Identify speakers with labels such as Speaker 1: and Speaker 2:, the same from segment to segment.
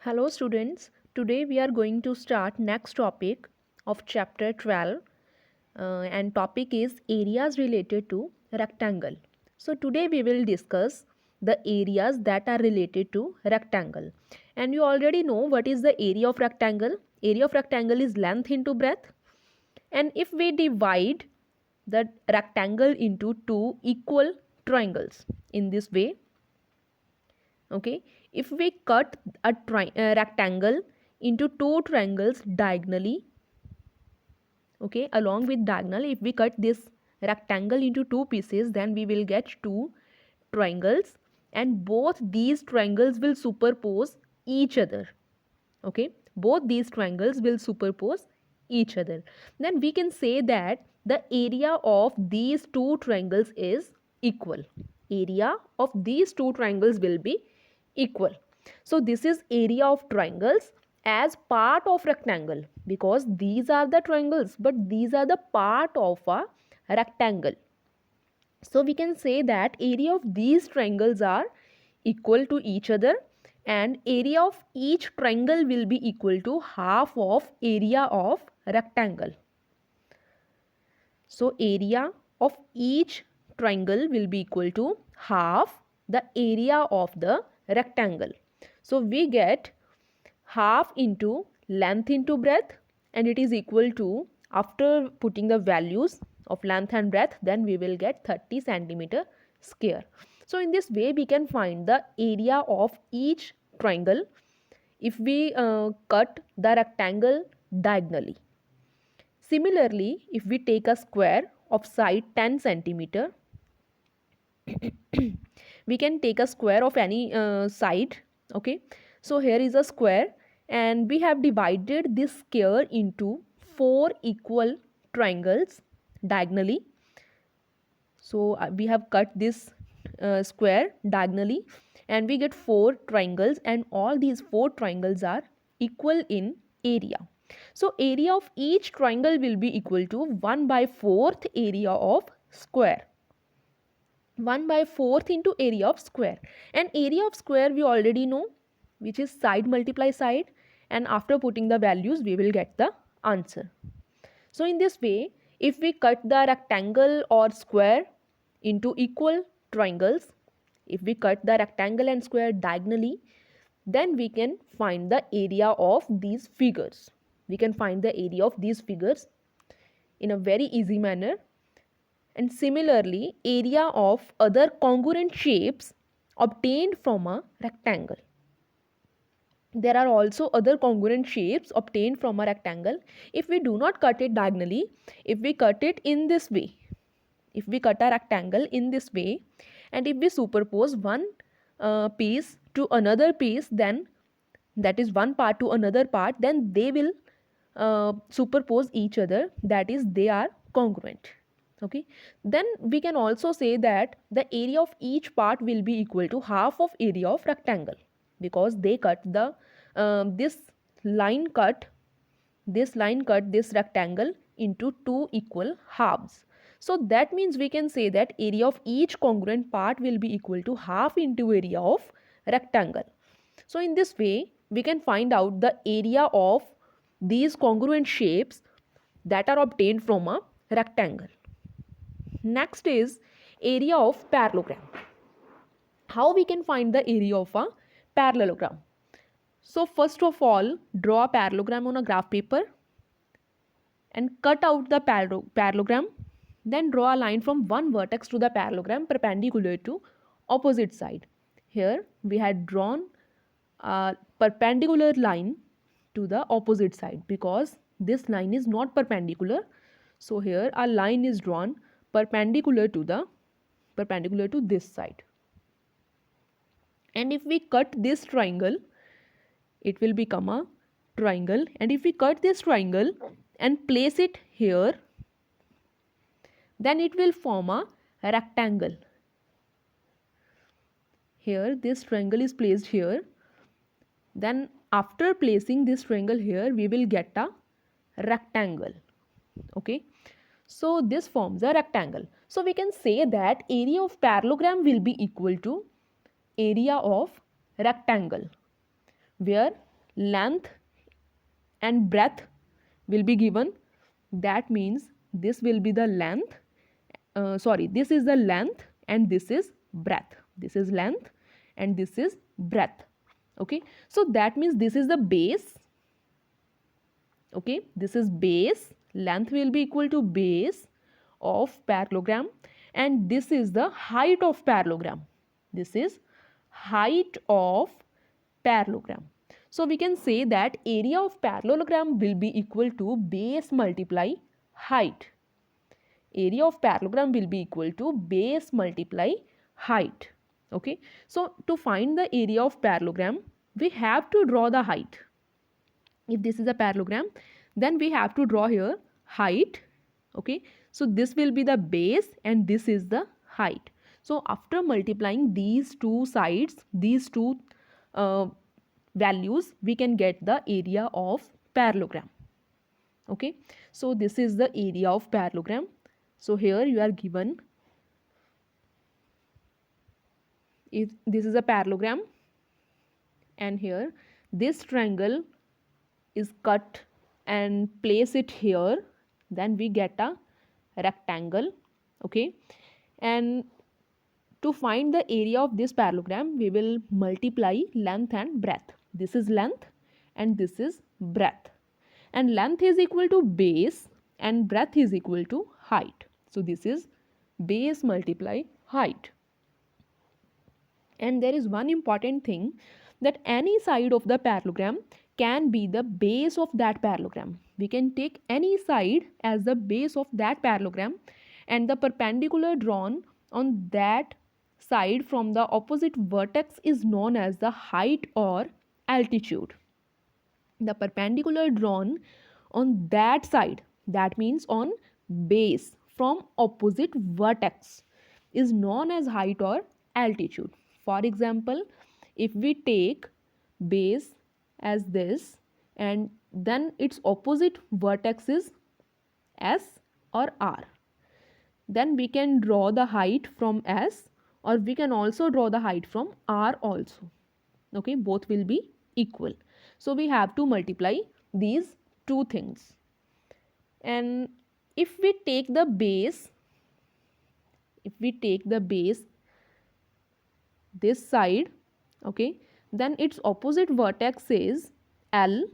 Speaker 1: Hello students, today we are going to start next topic of chapter 12 and topic is areas related to rectangle. So today we will discuss the areas that are related to rectangle. And you already know what is the area of rectangle. Area of rectangle is length into breadth. And if we divide the rectangle into two equal triangles in this way, okay, if we cut a rectangle into two triangles diagonally, okay, along with diagonal, if we cut this rectangle into two pieces, then we will get two triangles and both these triangles will superpose each other. Okay, both these triangles will superpose each other. Then we can say that the area of these two triangles is equal. Area of these two triangles will be equal. So this is area of triangles as part of rectangle, because these are the triangles but these are the part of a rectangle. So we can say that area of these triangles are equal to each other and area of each triangle will be equal to half of area of rectangle. So area of each triangle will be equal to half the area of the rectangle. So we get half into length into breadth, and it is equal to, after putting the values of length and breadth, then we will get 30 centimeter square. So in this way we can find the area of each triangle if we cut the rectangle diagonally. Similarly, if we take a square of side 10 centimeter, we can take a square of any side. Okay, so here is a square and we have divided this square into four equal triangles diagonally. So we have cut this square diagonally and we get four triangles, and all these four triangles are equal in area. So area of each triangle will be equal to 1/4 area of square. 1/4 into area of square, and area of square we already know, which is side multiply side, and after putting the values we will get the answer. So in this way, if we cut the rectangle or square into equal triangles, if we cut the rectangle and square diagonally, then we can find the area of these figures. We can find the area of these figures in a very easy manner. And similarly, area of other congruent shapes obtained from a rectangle. There are also other congruent shapes obtained from a rectangle. If we do not cut it diagonally, if we cut it in this way, if we cut a rectangle in this way, and if we superpose one piece to another piece, then that is one part to another part, then they will superpose each other, that is they are congruent. Okay, then we can also say that the area of each part will be equal to half of area of rectangle, because they cut the this line cut this rectangle into two equal halves. So that means we can say that area of each congruent part will be equal to half into area of rectangle. So in this way we can find out the area of these congruent shapes that are obtained from a rectangle. Next is area of parallelogram. How we can find the area of a parallelogram? So first of all, draw a parallelogram on a graph paper and cut out the parallelogram. Then draw a line from one vertex to the parallelogram perpendicular to opposite side. Here we had drawn a perpendicular line to the opposite side because this line is not perpendicular. So here a line is drawn perpendicular to this side. And if we cut this triangle, it will become a triangle, and if we cut this triangle and place it here, then it will form a rectangle. Here this triangle is placed here, then after placing this triangle here we will get a rectangle. Okay, so this forms a rectangle. So we can say that area of parallelogram will be equal to area of rectangle, where length and breadth will be given. That means this will be the length, this is the length and this is breadth. This is length and this is breadth. Okay, so that means this is the base. Okay, this is base, length will be equal to base of parallelogram, and this is the height of parallelogram. This is height of parallelogram. So we can say that area of parallelogram will be equal to base multiply height. Area of parallelogram will be equal to base multiply height. Okay, so to find the area of parallelogram, we have to draw the height. If this is a parallelogram, then we have to draw here height. Okay, so this will be the base and this is the height. So after multiplying these two sides, these two values, we can get the area of parallelogram. Okay, so this is the area of parallelogram. So here you are given, if this is a parallelogram and here this triangle is cut and place it here, then we get a rectangle. Okay, and to find the area of this parallelogram, we will multiply length and breadth. This is length and this is breadth, and length is equal to base and breadth is equal to height. So this is base multiply height. And there is one important thing, that any side of the parallelogram can be the base of that parallelogram. We can take any side as the base of that parallelogram, and the perpendicular drawn on that side from the opposite vertex is known as the height or altitude. The perpendicular drawn on that side, that means on base from opposite vertex, is known as height or altitude. For example, if we take base as this and then its opposite vertex is S or R, then we can draw the height from S, or we can also draw the height from R also. Okay, both will be equal. So we have to multiply these two things. And if we take the base, this side, okay, then its opposite vertex is L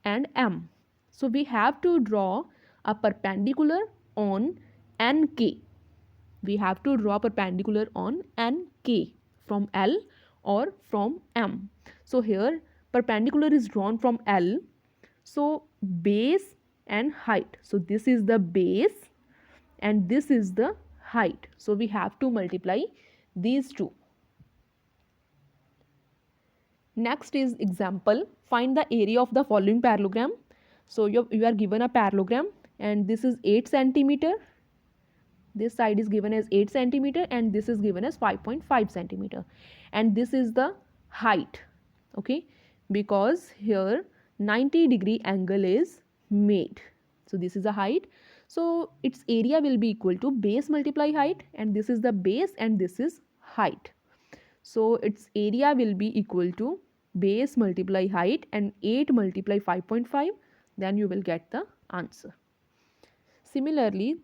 Speaker 1: and M. So we have to draw a perpendicular on NK. We have to draw perpendicular on NK from L or from M. So here perpendicular is drawn from L. So base and height. So this is the base and this is the height. So we have to multiply these two. Next is example. Find the area of the following parallelogram. So you are given a parallelogram and this is 8 centimeter. This side is given as 8 centimeter and this is given as 5.5 centimeter. And this is the height. Okay, because here 90-degree angle is made. So this is the height. So its area will be equal to base multiply height, and this is the base and this is height. So its area will be equal to base multiply height and 8 multiply 5.5, then you will get the answer. Similarly,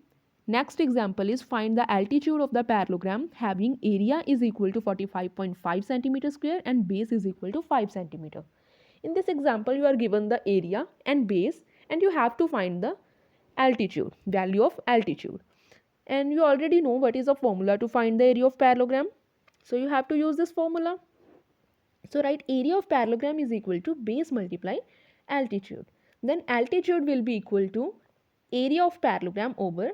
Speaker 1: next example is find the altitude of the parallelogram having area is equal to 45.5 centimeter square and base is equal to 5 centimeter. In this example, you are given the area and base and you have to find the altitude, value of altitude. And you already know what is the formula to find the area of parallelogram. So you have to use this formula. So write area of parallelogram is equal to base multiply altitude. Then altitude will be equal to area of parallelogram over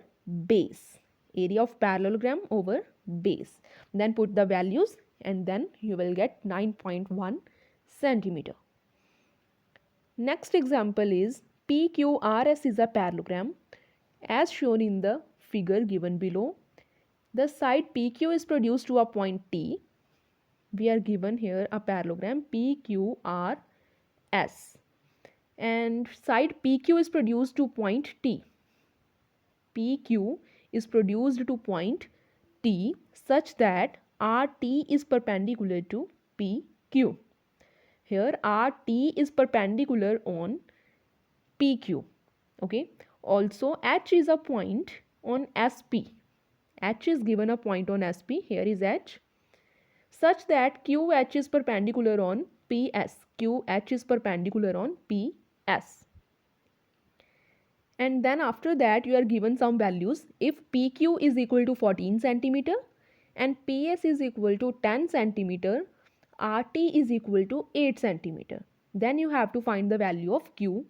Speaker 1: base. Area of parallelogram over base. Then put the values and then you will get 9.1 centimeter. Next example is PQRS is a parallelogram as shown in the figure given below. The side PQ is produced to a point T. We are given here a parallelogram PQRS and side PQ is produced to point T. PQ is produced to point T such that RT is perpendicular to PQ. Here RT is perpendicular on PQ. Okay, also H is a point on SP. H is given a point on SP, here is H, such that QH is perpendicular on PS. QH is perpendicular on PS. And then after that you are given some values. If PQ is equal to 14 centimeter and PS is equal to 10 centimeter, RT is equal to 8 centimeter, then you have to find the value of QH.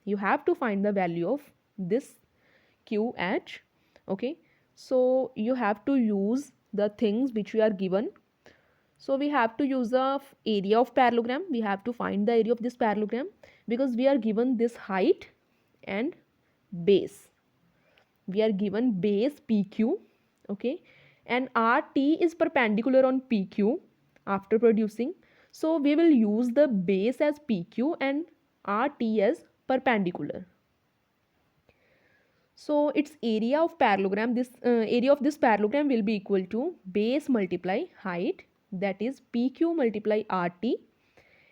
Speaker 1: You have to find the value of this QH. Okay, so you have to use the things which we are given. So we have to use the area of parallelogram. We have to find the area of this parallelogram because we are given this height and base. We are given base PQ, okay, and RT is perpendicular on PQ after producing. So we will use the base as PQ and RT as perpendicular. So its area of parallelogram, this area of this parallelogram will be equal to base multiply height, that is PQ multiply RT,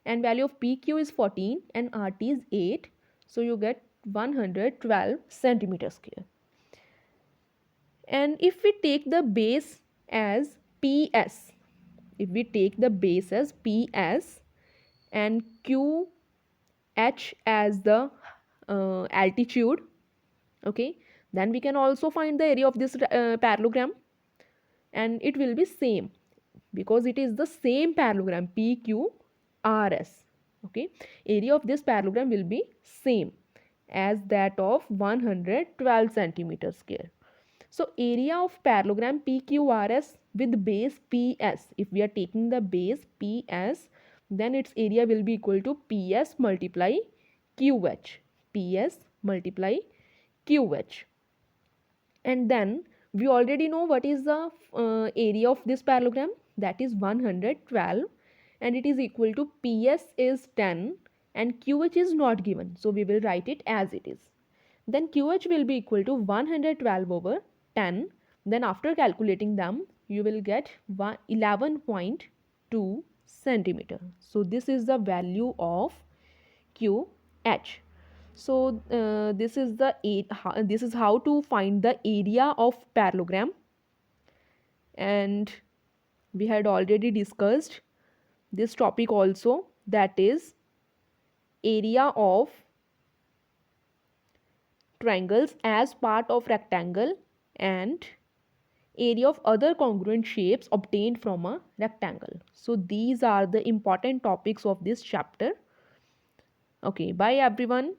Speaker 1: and value of PQ is 14 and RT is 8. So you get 112 centimeter square. And if we take the base as PS, if we take the base as PS and QH as the altitude, okay, then we can also find the area of this parallelogram, and it will be same because it is the same parallelogram PQRS. Okay, area of this parallelogram will be same as that of 112 centimeter square. So area of parallelogram PQRS with base PS, if we are taking the base PS, then its area will be equal to PS multiply QH. PS multiply QH. And then we already know what is the area of this parallelogram, that is 112, and it is equal to PS is 10 and QH is not given, so we will write it as it is. Then QH will be equal to 112 over 10. Then after calculating them, you will get 11.2 centimeter. So this is the value of QH. So this is how to find the area of parallelogram, and we had already discussed this topic also, that is area of triangles as part of rectangle and area of other congruent shapes obtained from a rectangle. So these are the important topics of this chapter. Okay, bye everyone.